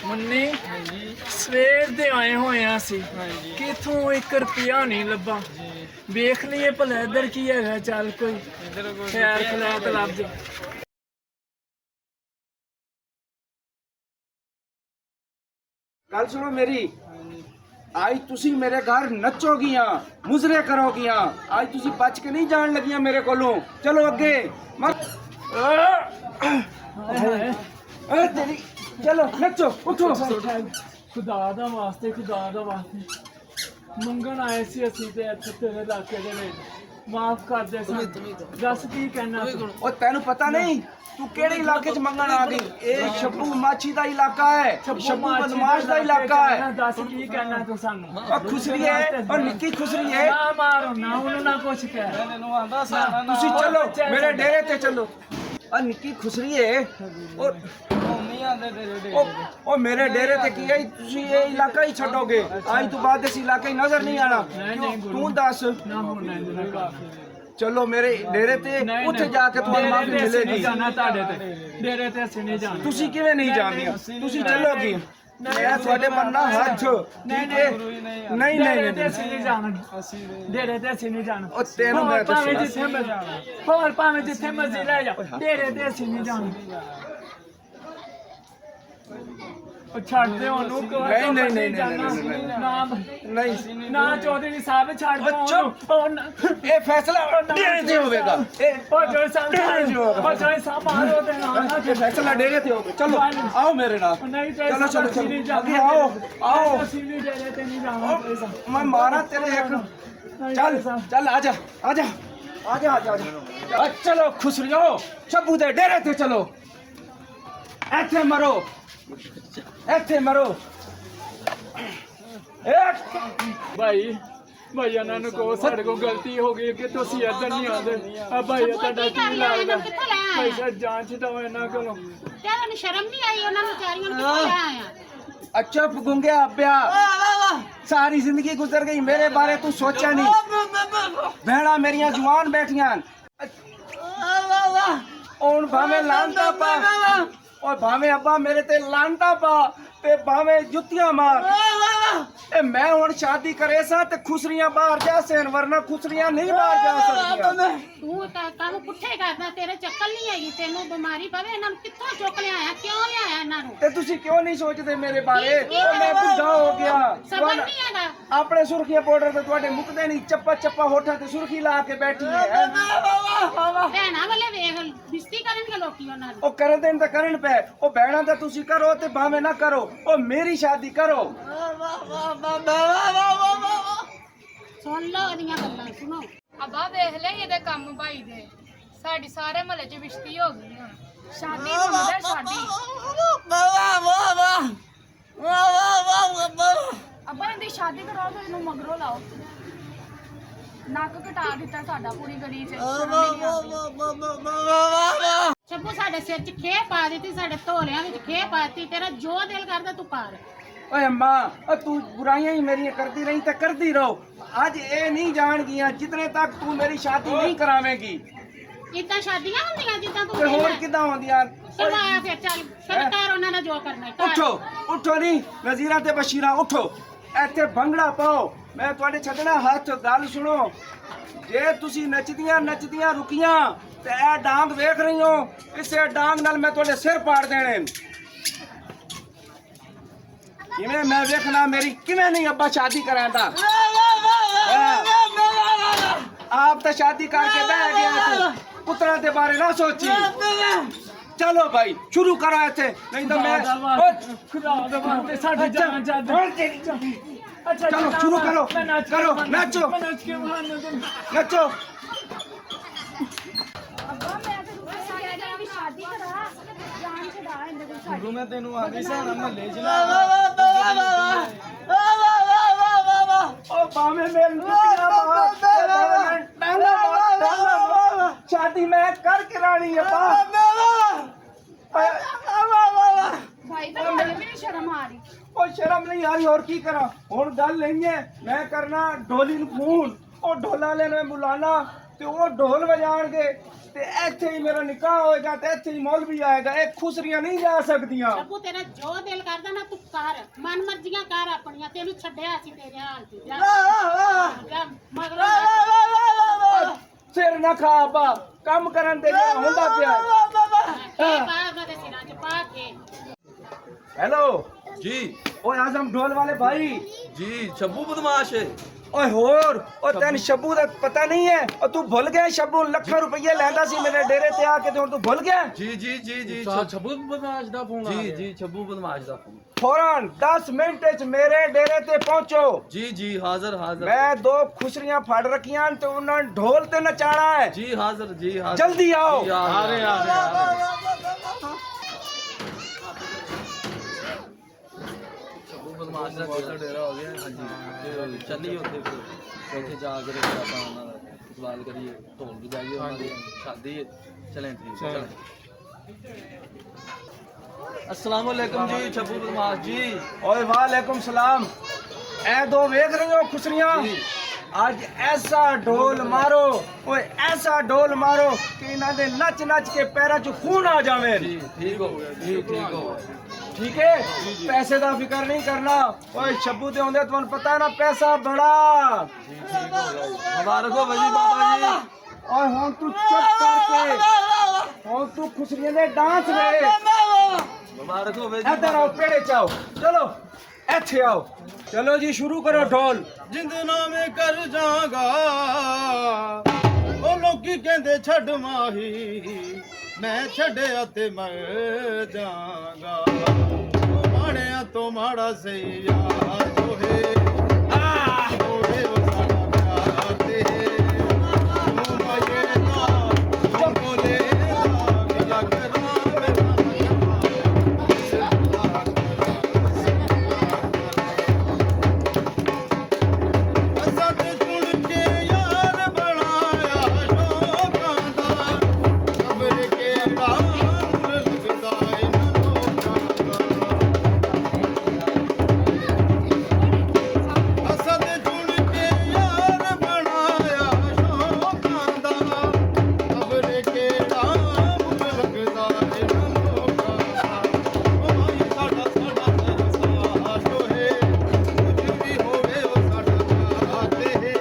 मुन्नी सवेर दे आए होए सी किथों 1 रुपया नहीं लब्भा वेख लीए भला इधर की है चल कोई खैर खलैत लभ जा गल सुनो मेरी आज तुसी मेरे घर नचोगियां मुजरे करोगियां आज तुसी बच के नहीं जान लगियां मेरे कोलों चलो अगे मत तेरी चलो नचो उठो खुदा दा वास्ते मंगन आए सी असी ते इत्थे तेरे इलाके दे विच माफ कर दे दस की कहना ओ तेनू पता नहीं तू केड़े इलाके च मंगन आ गई ए शब्बू माछी दा इलाका है शब्बू बदमाश दा इलाका है दस की कहना तू सानू ओ खुसरी है और निक्की खुसरी है ना मारो ना उन्होंने ना कुछ कह तुसी चलो मेरे डेरे ते चलो और निक्की खुसरी है और ओ मेरे डेरे ते की है तुसी ये इलाका ही छड्डोगे आज तो बाद इस इलाके ही नजर नहीं आना तू दस ना होना इतना काफी चलो मेरे डेरे ते ਉੱਥੇ ਜਾ ਕੇ ਤੁਹਾਨੂੰ ਮਾਫੀ ਮਿਲੇਗੀ ਜਾਣਾ ਤੁਹਾਡੇ ਤੇ ਡੇਰੇ ਤੇ ਅਸੀਂ ਨਹੀਂ ਜਾਣਾ ਤੁਸੀਂ ਕਿਵੇਂ ਨਹੀਂ ਜਾਣਦੀਆਂ ਤੁਸੀਂ ਚੱਲੋਗੀ ਮੈਂ ਤੁਹਾਡੇ ਮੰਨਾ ਹੱਥ ਨਹੀਂ ਅਸੀਂ ਨਹੀਂ ਜਾਣਾ ਡੇਰੇ ਤੇ ਅਸੀਂ ਨਹੀਂ ਜਾਣਾ ਉਹ ਤੈਨੂੰ ਮੈਂ ਭਾਵੇਂ ਜਿੱਥੇ ਮਰਜ਼ੀ ਹੋਰ ਭਾਵੇਂ ਜਿੱਥੇ ਮਰਜ਼ੀ ਲੈ ਜਾ ਡੇਰੇ ਤੇ ਅਸੀਂ ਨਹੀਂ ਜਾਣਾ ਉਹ ਛੱਡ ਦੇ ਉਹਨੂੰ ਨਹੀਂ ਨਾ ਚੌਧਰੀ ਸਾਹਿਬ ਛੱਡ ਦੋ ਉਹਨੂੰ ਇਹ ਫੈਸਲਾ ਡੇਰੇ ਤੇ ਹੋਵੇਗਾ ਉਹ ਜੋ ਸਾਹਿਬ ਮਾਰੋ ਤੇ ਨਾ ਇਹ ਫੈਸਲਾ ਡੇਰੇ ਤੇ ਹੋਵੇ ਚਲੋ ਆਓ ਮੇਰੇ ਨਾਲ ਨਹੀਂ ਚਲੋ ਚਲੋ ਅੱਗੇ ਆਓ ਅਸੀਂ ਵੀ ਡੇਰੇ ਤੇ ਨਹੀਂ ਜਾਣਾ ਮੈਂ ਮਾਰਾਂ ਤੇਰੇ ਇੱਕ ਚੱਲ ਆਜਾ ਚਲੋ ਖੁਸਰਿਓ ਸ਼ੱਬੂ ਦੇ ਡੇਰੇ ਤੇ ਚਲੋ ਇੱਥੇ ਮਰੋ ਭਾਈ ਇਹਨਾਂ ਨੂੰ ਕਹੋ ਸਾਡੇ ਕੋਲ ਗਲਤੀ ਹੋ ਗਈ ਕਿ ਤੁਸੀਂ ਇੱਧਰ ਨਹੀਂ ਆਉਂਦੇ ਆ ਭਾਈ ਤੁਹਾਡਾ ਕੀ ਲੱਗਦਾ ਭਾਈ ਸਰ ਜਾਂਚ ਦਓ ਇਹਨਾਂ ਕੋਲੋਂ ਤੈਨੂੰ ਸ਼ਰਮ ਨਹੀਂ ਆਈ ਉਹਨਾਂ ਨੂੰ ਚਾਰੀਆਂ ਨੂੰ ਕਿੱਥੋਂ ਲੈ ਆਇਆ अच्छा गुंगे अब्या सारी जिंदगी गुजर गई मेरे बारे तू सोचा नहीं भैड़ा मेरिया जवान बैठिया भावे लानता पा और भावे अब्बा मेरे ते लानता पा ते भावे जुतियां मार ए मैं हुण शादी करे सा ते खुसरियां बाहर जा सेन वरना खुसरियां नहीं बाहर जा सकदियां तू काम पुੱਠੇ ਕਰਦਾ ਤੇਰੇ ਚੱਕਲ ਨਹੀਂ ਹੈਗੀ ਤੈਨੂੰ ਬਿਮਾਰੀ ਪਵੇ ਇਹਨਾਂ ਨੂੰ ਕਿੱਥੋਂ ਚੁੱਕ ਲਿਆਇਆ ਕਿਉਂ ਲਿਆਇਆ ਇਹਨਾਂ ਨੂੰ ਤੇ ਤੁਸੀਂ ਕਿਉਂ ਨਹੀਂ ਸੋਚਦੇ ਮੇਰੇ ਬਾਰੇ ਉਹ ਮੈਂ ਬੁੱਢਾ ਹੋ ਗਿਆ ਸਬਰ ਨਹੀਂ ਹੈਗਾ ਆਪਣੇ ਸੁਰਖੀਆਂ ਪਾਊਡਰ ਤੇ ਤੁਹਾਡੇ ਮੁੱਕਦੇ ਨਹੀਂ ਚੱਪਾ ਹੋਠਾਂ ਤੇ ਸੁਰਖੀ ਲਾ ਕੇ ਬੈਠੀ ਹੈ ਭੈਣਾਂ ਵਾਲੇ ਵੇਖ ਬਿਸਤੀ ਕਰਨਗੇ ਲੋਕੀ ਉਹਨਾਂ ਨੂੰ ਉਹ ਕਰਨ ਦੇਣ ਤਾਂ ਕਰਨ ਪੈ ਉਹ ਭੈਣਾਂ ਤਾਂ ਤੁਸੀਂ ਕਰੋ ਤੇ ਭਾਵੇਂ ਨਾ ਕਰੋ ਉਹ ਮੇਰੀ ਸ਼ਾਦੀ ਕਰੋ ਸੁਣ ਲਓ ਉਹਦੀਆਂ ਗੱਲਾਂ ਸੁਣੋ ਅੱਬਾ ਵੇਖ ਲੈ ਇਹਦੇ ਕੰਮ ਭਾਈ ਦੇ ਸਾਡੀ ਸਾਰੇ ਮਹੱਲੇ 'ਚ ਵਿਸ਼ਤੀ ਹੋ ਗਈ ਹੁਣ ਸ਼ਾਦੀ ਮੰਗਦਾ ਸ਼ਾਦੀ ਅੱਬਾ ਇਹਦੀ ਸ਼ਾਦੀ ਕਰਾਓ ਤੇ ਇਹਨੂੰ ਮਗਰੋਂ ਲਾਓ ਨੱਕ ਕਟਾ ਦਿੱਤਾ ਸਾਡਾ ਪੂਰੀ ਗਲੀ 'ਚ ਸ਼ੱਬੂ ਸਾਡੇ ਸਿਰ 'ਚ ਖੇ ਪਾ ਦਿੱਤੀ ਸਾਡੇ ਧੋਲਿਆਂ ਵਿੱਚ ਖੇ ਪਾ ਦਿੱਤੀ ਤੇਰਾ ਜੋ ਦਿਲ ਕਰਦਾ ਤੂੰ ਕਰ ਓਏ अम्मा तू बुराइयां ही मेरी करती रही तो करती रहो आज ये नहीं जान गया जितने तक तू मेरी शादी नहीं करावेगी ਇਦਾਂ ਸ਼ਾਦੀਆਂ ਹੁੰਦੀਆਂ ਜਿੱਦਾਂ ਤੂੰ ਤੇ ਹੋਰ ਕਿਦਾਂ ਹੁੰਦੀਆਂ ਕਰਵਾਇਆ ਫਿਰ ਚੱਲ ਫਿਰ ਕਰ ਉਹਨਾਂ ਨਾਲ ਜੋ ਕਰਨਾ ਹੈ ਕਰ। ਉਠੋ ਨਹੀਂ ਵਜ਼ੀਰਾਂ ਤੇ ਬਸ਼ੀਰਾਂ ਉਠੋ ਇੱਥੇ ਭੰਗੜਾ ਪਾਓ ਮੈਂ ਤੁਹਾਡੇ ਛੱਡਣਾ ਹੱਥ ਗੱਲ ਸੁਣੋ ਜੇ ਤੁਸੀਂ ਨੱਚਦੀਆਂ ਰੁਕੀਆਂ ਤੇ ਇਹ ਡਾਂਗ ਵੇਖ ਰਹੀ ਹੋ ਇਸੇ ਡਾਂਗ ਨਾਲ ਮੈਂ ਤੁਹਾਡੇ ਸਿਰ ਪਾੜ ਦੇਣੇ ਕਿਵੇਂ ਮੈਂ ਵੇਖਣਾ ਮੇਰੀ ਕਿਵੇਂ ਨਹੀਂ ਅੱਬਾ ਸ਼ਾਦੀ ਕਰਾਂਦਾ ਆਪ ਤਾਂ ਸ਼ਾਦੀ ਕਰਕੇ ਬਹਿ ਗਿਆ ਪੁੱਤਰਾਂ ਦੇ ਬਾਰੇ ਨਾ ਸੋਚੀ चलो भाई शुरू करो ऐसे नहीं तो मैं चलो शुरू करो नाचो नाचो मैं तेनू आंदी सारा महल्ले च शादी मैं करके रानी शर्म नहीं आ रही और की करा हुण गल नहीं है मैं करना ढोली नूं फोन ओ ढोला लेने बुलाना ते ओ ढोल बजाणगे ਤੇ ਇੱਥੇ ਹੀ ਮੇਰਾ ਨਿਕਾਹ ਹੋਏਗਾ ਤੇ ਇੱਥੇ ਹੀ ਮੌਲਵੀ ਆਏਗਾ। ਇਹ ਖੁਸਰੀਆਂ ਨਹੀਂ ਜਾ ਸਕਦੀਆਂ। ਸ਼ੱਬੂ ਤੇਰਾ ਜੋ ਦਿਲ ਕਰਦਾ ਨਾ ਤੂੰ ਕਰ, ਮਨ ਮਰਜ਼ੀਆਂ ਕਰ ਆਪਣੀਆਂ, ਤੈਨੂੰ ਛੱਡਿਆ ਸੀ ਤੇਰੇ ਹਾਲ ਤੇ ਜਾ ਮਗਰ ਸਿਰ ਨਾ ਖਾ ਬਾ, ਕੰਮ ਕਰਨ ਤੇ ਜਿਹੜਾ ਹੁੰਦਾ ਪਿਆ। ਬਾਬਾ ਦੇ ਸਿਰਾਂ 'ਚ ਪਾ ਕੇ हेलो जी ओए आजम ढोल वाले भाई जी शब्बू बदमाश है ओए होर ओ तेन शब्बू दा पता नहीं है और तू भूल गया शब्बू ਲੱਖਾਂ ਰੁਪਏ ਲੈਂਦਾ ਸੀ ਮੇਰੇ ਡੇਰੇ ਤੇ ਆ ਕੇ ਤੇ ਹੁਣ ਤੂੰ ਭੁੱਲ ਗਿਆ जी जी जी जी ਸ਼ੱਬੂ ਬਦਮਾਸ਼ ਦਾ ਫੋਨ जी जी शब्बू बदमाश दा फोन फौरन 10 ਮਿੰਟ ਵਿੱਚ ਮੇਰੇ ਡੇਰੇ ਤੇ ਪਹੁੰਚੋ। जी जी हाजिर हाजिर ਮੈਂ ਦੋ ਖੁਸਰੀਆਂ ਫੜ ਰੱਖੀਆਂ ਤੇ ਉਹਨਾਂ ਨੂੰ ਢੋਲ ਤੇ ਨਚਾਣਾ ਹੈ। जी हाजिर ਜਲਦੀ ਆਓ। जी, आ रहे आ रहे शब्बू बदमाश दा डेरा हो गया हां जी ते ਚੱਲੀ ਉੱਥੇ ਫਿਰ ਉੱਥੇ ਜਾ ਕੇ ਤੇ ਫਿਰ ਆਪਾਂ ਉਹਨਾਂ ਦਾ ਸਵਾਲ ਕਰੀਏ ਢੋਲ ਵਜਾਈਏ ਉਹਨਾਂ ਦੀ ਸ਼ਾਦੀ ਹੈ ਚलें ठीक है चलें अस्सलाम वालेकुम जी शब्बू बदमाश जी ओए वालेकुम सलाम। ए दो वेख रहे हो खुसरियां, आज ऐसा ढोल मारो, ओए ऐसा ढोल मारो कि इन्हां दे नच नच के पैरां च खून आ जावे। जी ठीक हो गया जी ठीक हो गया ठीक है, पैसे का फिक्र नहीं करना। ओए शब्बू दे होंदे तुहानू पता है ना पैसा बड़ा। मुबारक हो भाई बाबा जी ओए हुन तू चुप करके हुन तू खुसरियां दे डांस वे। मुबारक हो भाई इधर आओ, पेड़े च आओ, चलो ਇੱਥੇ आओ। चलो जी शुरू करो ढोल। ਜਿੰਦ ਨਾਮੇ ਕਰ ਜਾਗਾ ਉਹ ਲੋਕੀ ਕਹਿੰਦੇ ਛੱਡ ਮਾਹੀ ਮੈਂ ਛੱਡਿਆ ਤੇ ਮਰ ਜਾਗਾ ਉਹ ਮਾੜਿਆਂ ਤੋਂ ਮਾੜਾ ਸਹੀ ਯਾਰ ਜੋ ਹੈ ਹੋਵੇ ਉਹ ਸਾਡਾ ਪਿਆਰ ਤੇ ਤੂੰ ਮਾਏ ਦਾ ਬੋਲੇ ਦਾ ਕਰਾਂ ਮੇਰਾ ਸਾਡੇ ਚੁਣ ਕੇ ਯਾਰ ਬਣਾਇਆ ਲੋਕਾਂ ਦਾ ਕਬਰ ਕਿਹੜਾ ਲੱਗਦਾ ਇਹਨਾਂ ਲੋਕਾਂ ਦਾ ਅਸਦ ਚੁਣ ਕੇ ਯਾਰ ਬਣਾਇਆ ਲੋਕਾਂ ਦਾ ਕਬਰ ਕਿਹੜਾ ਲੱਗਦਾ ਇਹਨਾਂ ਲੋਕਾਂ ਦਾ ਉਹ ਮਾਈ ਸਾਡਾ ਸਰਸਾ ਜੋ ਹੈ ਕੁਝ ਵੀ ਹੋਵੇ ਉਹ ਸਾਡਾ ਆਤੇ ਹੈ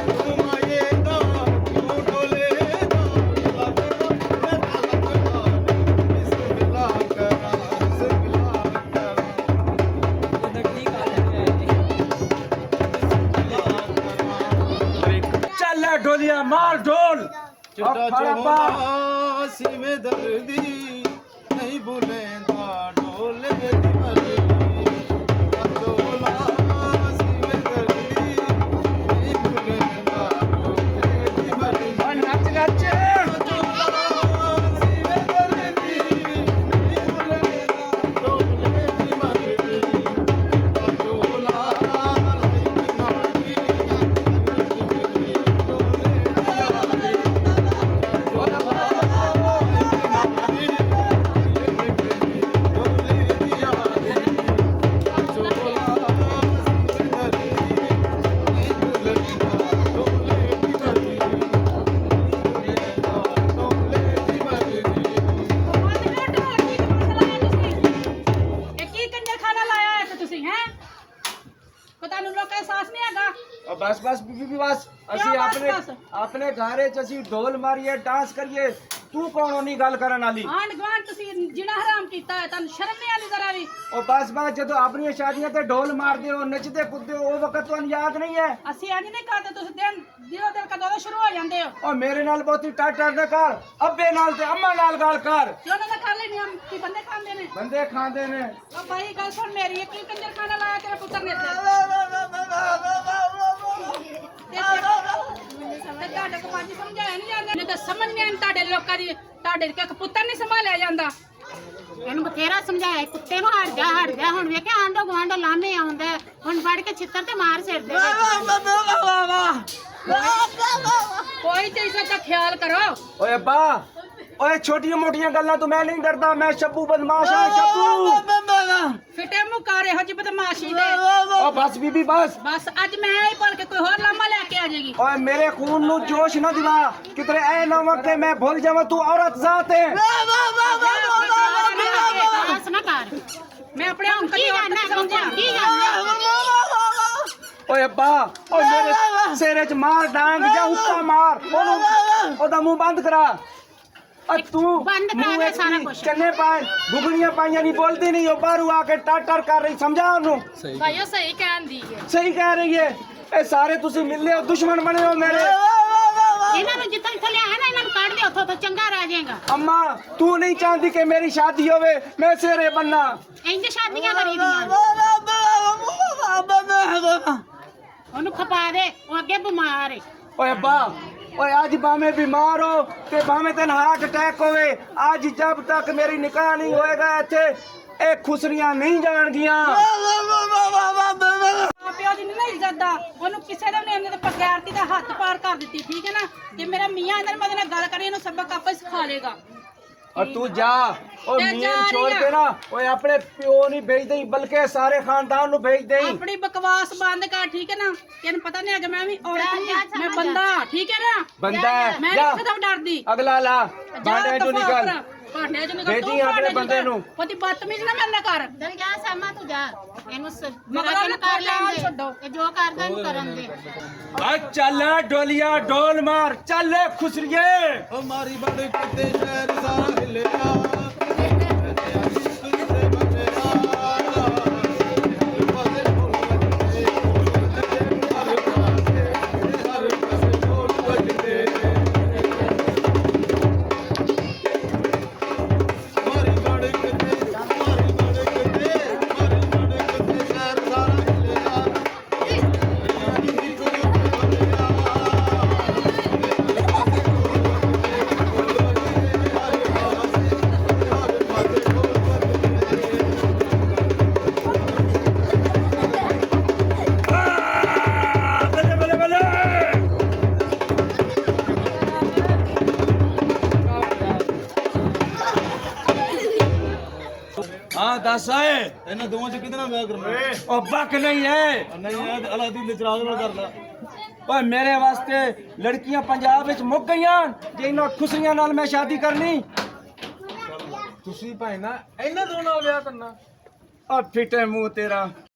ਤੂੰ ਮਾਏ ਦਾ ਕਿਉਂ ਡੋਲੇ ਦਾ ਲੱਗ ਮੈਂ ਤਾਂ ਲੱਗਦਾ ਬਿਸਮਿਲ੍ਲਾ ਕਰਾਂ ਬਿਸਮਿਲ੍ਲਾ ਚੱਲ ਲੈ ਢੋਲੀਆ ਮਾਰ ਢੋਲ। ਚਿੱਟਾ ਫੜ ਪਾ। ਚੋਲਾ ਸੀਵੇਂ ਦਰਦੀ ਨਹੀਂ ਭੁੱਲੇਂਦਾ ਢੋਲੇ ਦੀ ਮਰਦੀ ਚੋਲਾ ਸੀਵੇਂ ਦਰਦੀ ਨਹੀਂ ਭੁੱਲੇਂਦਾ ਢੋਲੇ ਦੀ ਮਰਦੀ ਓ ਨੱਚ ਨੱਚ। ਚੋਲਾ ਸੀਵੇਂ ਦਰਦੀ ਨਹੀਂ ਭੁੱਲੇਂਦਾ ਢੋਲੇ ਦੀ ਮਰਦੀ ਚੋਲਾ ਲਾਈ ਨਾਲੀ बस बस बीबी बस ਅਸੀਂ ਆਪਣੇ ਆਪਣੇ ਘਰ ਵਿੱਚ ਅਸੀਂ ਢੋਲ ਮਾਰੀਏ ਡਾਂਸ ਕਰੀਏ ਤੂੰ ਕੌਣ ਹੋਣੀ ਗੱਲ ਕਰਨ ਵਾਲੀ ਆਂਢ ਗੁਆਂਢ ਤੁਸੀਂ ਜਿਹੜਾ ਹਰਾਮ ਕੀਤਾ ਹੈ ਤੁਹਾਨੂੰ ਸ਼ਰਮ ਨਹੀਂ ਆਉਂਦੀ ਜ਼ਰਾ ਵੀ ਉਹ ਬਸ ਬਸ ਜਦੋਂ ਆਪਣੀਆਂ ਸ਼ਾਦੀਆਂ ਤੇ ਢੋਲ ਮਾਰਦੇ ਹੋ ਨੱਚਦੇ ਕੁੱਦਦੇ ਹੋ ਉਹ ਵਕਤ ਤੁਹਾਨੂੰ ਯਾਦ ਨਹੀਂ ਹੈ ਅਸੀਂ ਅੱਜ ਨਹੀਂ ਕਰਦੇ ਤੁਸੀਂ ਦਿਨ ਦਿਨੋਂ ਦਿਨ ਕਦੋਂ ਦੇ ਸ਼ੁਰੂ ਹੋ ਜਾਂਦੇ ਹੋ ਉਹ ਮੇਰੇ ਨਾਲ ਬਹੁਤੀ ਟਾਟ ਨਾ ਕਰ ਅੱਬੇ ਨਾਲ ਤੇ ਅੰਮਾ ਨਾਲ ਗੱਲ ਕਰ ਕਿਉਂ ਨਾ ਕਰ ਲੈਣੀ ਹਮ ਕੀ ਬੰਦੇ ਖਾਂਦੇ ਨੇ ਬੰਦੇ ਖਾਂਦੇ ਨੇ ਉਹ ਭਾਈ ਗੱਲ ਸੁਣ ਮੇਰੀ ਇੱਕ ਕੰਜਰ ਖਾਣਾ ਲਾਇਆ ਤੇਰੇ ਪੁੱਤਰ ਨੇ ਤੇ ਤੁਹਾਡੇ ਕੋ ਪੰਜ ਸਮਝਾਇਆ ਨਹੀਂ ਜਾਂਦਾ ਨਹੀਂ ਤਾਂ ਸਮਝ ਨਹੀਂ ਆਉਂਦੀ ਤੁਹਾਡੇ ਲੋਕਾਂ ਦੀ ਤੁਹਾਡੇ ਇੱਕ ਪੁੱਤਰ ਨਹੀਂ ਸੰਭਾਲਿਆ ਜਾਂਦਾ ਇਹਨੂੰ ਬਥੇਰਾ ਸਮਝਾਇਆ ਕੁੱਤੇ ਨੂੰ ਹਟ ਜਾ ਹੁਣ ਵੇਖਿਆ ਆਂਡੋ ਗਵਾਂਡੋ ਲਾਮੇ ਆਉਂਦਾ ਹੁਣ ਫੜ ਕੇ ਛਿੱਤਰ ਤੇ ਮਾਰ ਸਿਰ ਦੇ ਕੋਈ ਚੀਜ਼ ਦਾ ਖਿਆਲ ਕਰੋ ਓਏ ਅੱਬਾ ਓਏ ਛੋਟੀਆਂ ਮੋਟੀਆਂ ਗੱਲਾਂ ਤੋਂ ਮੈਂ ਨਹੀਂ ਡਰਦਾ। ਮੈਂ ਸ਼ੱਬੂ ਬਦਮਾਸ਼ ਆ ਸ਼ੱਬੂ। ਫਿੱਟੇ ਮੁਕਾਰ ਇਹੋ ਜਿਹੀ ਬਦਮਾਸ਼ੀ ਦੇ ਓ ਬਸ ਬੀਬੀ ਬਸ। ਬਸ ਅੱਜ ਮੈਂ ਹੀ ਭੁੱਲ ਕੇ ਕੋਈ ਹੋਰ ਲਾਮਾ ਲੈ ਕੇ ਆ ਜਾਏਗੀ। ਓਏ ਮੇਰੇ ਖੂਨ ਨੂੰ ਜੋਸ਼ ਨਾ ਦਿਵਾ ਕਿਤੇ ਐ ਨਾ ਵਕੇ ਮੈਂ ਭੁੱਲ ਜਾਵਾਂ ਤੂੰ ਔਰਤ ਜ਼ਾਤ ਹੈ। ਬਸ ਨਾ ਕਰ ਮੈਂ ਆਪਣੇ ਅੰਕਲ ਕੀ ਦੀ ਔਰਤ ਕਰਨਾ ਨਹੀਂ ਸਮਝਿਆ। ਕੀ ਕਰਨਾ ਓਏ ਅੱਬਾ ਓ ਮੇਰੇ ਸਿਰੇ 'ਚ ਮਾਰ ਡਾਂਗ ਜਾਂ ਹੁੱਕਾ ਮਾਰ ਉਹਨੂੰ ਉਹਦਾ ਮੂੰਹ ਬੰਦ ਕਰਾ। ਤੂੰ ਬੰਦ ਕਰਾ ਦੇ ਸਾਰਾ ਕੁਛ। ਚੰਨੇ ਪਾਏ ਗੁਗਲੀਆਂ ਪਾਈਆਂ ਨਹੀਂ ਬੋਲਦੀ ਨਹੀਂ। ਉਹ ਬਾਹਰੋਂ ਆ ਕੇ ਟਾਟਰ ਕਰ ਰਹੀ ਸਮਝਾ ਉਹਨੂੰ। ਭਾਈ ਉਹ ਸਹੀ ਕਹਿੰਦੀ ਹੈ। ਸਹੀ ਕਹਿ ਰਹੀ ਹੈ। ਇਹ ਸਾਰੇ ਤੁਸੀਂ ਮਿਲੇ ਹੋ ਦੁਸ਼ਮਣ ਬਣੇ ਹੋ ਮੇਰੇ। ਇਹਨਾਂ ਨੂੰ ਜਿੱਥੋਂ ਇੱਥੋਂ ਲਿਆ ਨਾ ਇਹਨਾਂ ਨੂੰ ਕੱਢ ਦੇ ਉੱਥੋਂ ਤੋਂ ਚੰਗਾ ਰਹਿ ਜਾਏਗਾ। ਅੰਮਾ ਤੂੰ ਨਹੀਂ ਚਾਹਦੀ ਕਿ ਮੇਰੀ ਸ਼ਾਦੀ ਹੋਵੇ ਮੈਂ ਸਿਰੇ ਬੰਨਾ। ਇੰਜ ਸ਼ਾਦੀਆਂ ਕਰੀਦੀਆਂ ਉਹਨੂੰ ਖਪਾ ਦੇ ਉਹ ਅੱਗੇ ਬਿਮਾਰ ਹੈ। ਓਏ ਅੱਬਾ ਓਏ ਅੱਜ ਭਾਵੇਂ ਬਿਮਾਰ ਹੋ ਤੇ ਭਾਵੇਂ ਤੈਨੂੰ ਹਾਰਟ ਅਟੈਕ ਹੋਵੇ ਅੱਜ ਜਬ ਤੱਕ ਮੇਰੀ ਨਿਕਾਹ ਨਹੀਂ ਹੋਏਗਾ ਇੱਥੇ ਇਹ ਖੁਸਰੀਆਂ ਨਹੀਂ ਜਾਣਗੀਆਂ। ਪਿਓ ਦੀ ਨਹੀਂ ਇੱਜ਼ਤ ਦਾ ਉਹਨੂੰ ਕਿਸੇ ਦੇ ਵੀ ਇਹਨੇ ਤੇ ਪਗਿਆਰਤੀ ਦਾ ਹੱਥ ਪਾਰ ਕਰ ਦਿੱਤੀ। ਠੀਕ ਹੈ ਨਾ ਕਿ ਮੇਰਾ ਮੀਆਂ ਅੰਦਰ ਮੈਂ ਨਾਲ ਗੱਲ ਕਰੀ ਇਹਨੂੰ ਸਬਕ ਆਪੇ ਸਿਖਾ ਲੇਗਾ। और तू जा और मैं मीन जा रही छोड़ हूं। के ना ओए अपने प्यो नहीं भेज दई बल्कि सारे खानदान नु भेज दई। ਆਪਣੀ ਬਕਵਾਸ ਬੰਦ ਕਰ। ਠੀਕ ਹੈ ਨਾ ਤੈਨੂੰ ਪਤਾ ਨਹੀਂ ਹੈਗਾ ਮੈਂ ਵੀ ਔਰਤ ਨਹੀਂ ਹਾਂ, ਮੈਂ ਬੰਦਾ। ਠੀਕ ਹੈ ਨਾ बंदा है ਮੈਂ जा ਕਿਸੇ ਤੋਂ ਡਰਦੀ। अगला ला भांडे चो निकल। ਭਾਂਡੇ ਚੋਂ ਨਿਕਲ। भेजी अपने बंदे नु। ਉਹਦੀ ਬਦਤਮੀਜ਼ ਨਾ ਮੇਰੇ ਨਾਲ ਕਰ। ਚੱਲ ਜਾ ਸਾਮਾ ਤੂੰ ਜਾ ਇਹਨੂੰ ਮਗਰ ਉਹਨੂੰ ਕਰ ਲੈਣ ਦੇ ਛੱਡੋ। ਇਹ ਜੋ ਕਰਦਾ ਇਹਨੂੰ ਕਰਨ ਦੇ। चल डोलिया डोल मार चल खुसरिए। ਓ ਮਾਰੀ ਬੜੇ ਕਿਤੇ ਸ਼ਹਿਰ ਸਾਰਾ ਹਿੱਲਿਆ हां दस आए ਇਹਨਾਂ ਦੋਵਾਂ ਚ ਕਿਹਦੇ ਨਾਲ ਵਿਆਹ ਕਰਨਾ ओ बक नहीं है। ਨਹੀਂ ਇਹ ਅਲਾਦੀਨ ਦੇ ਚਿਰਾਗ ਨਾਲ ਕਰਦਾ। ओए मेरे वास्ते लड़कियां पंजाब विच मुक गईयां जे इन्हां खुसरियां नाल मैं शादी करनी। ਤੁਸੀਂ ਭਾਈ ਨਾ ਇਹਨਾਂ ਦੋਨਾਂ ਨਾਲ ਵਿਆਹ ਕਰਨਾ। ओ फिटे मुंह तेरा